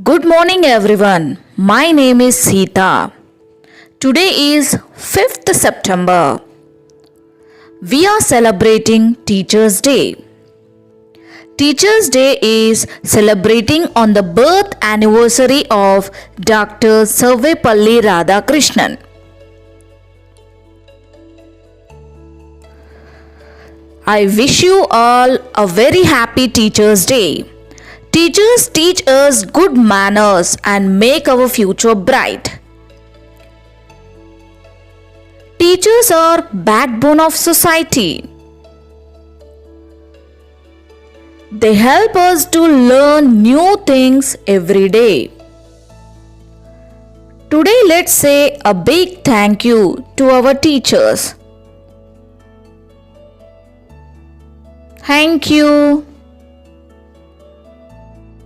Good morning, everyone. My name is Sita. Today is 5th September. We are celebrating Teachers' Day. Teachers' Day is celebrating on the birth anniversary of Dr. Sarvepalli Radhakrishnan. I wish you all a very happy Teachers' Day. Teachers teach us good manners and make our future bright. Teachers are backbone of society. They help us to learn new things every day. Today let's say a big thank you to our teachers. Thank you.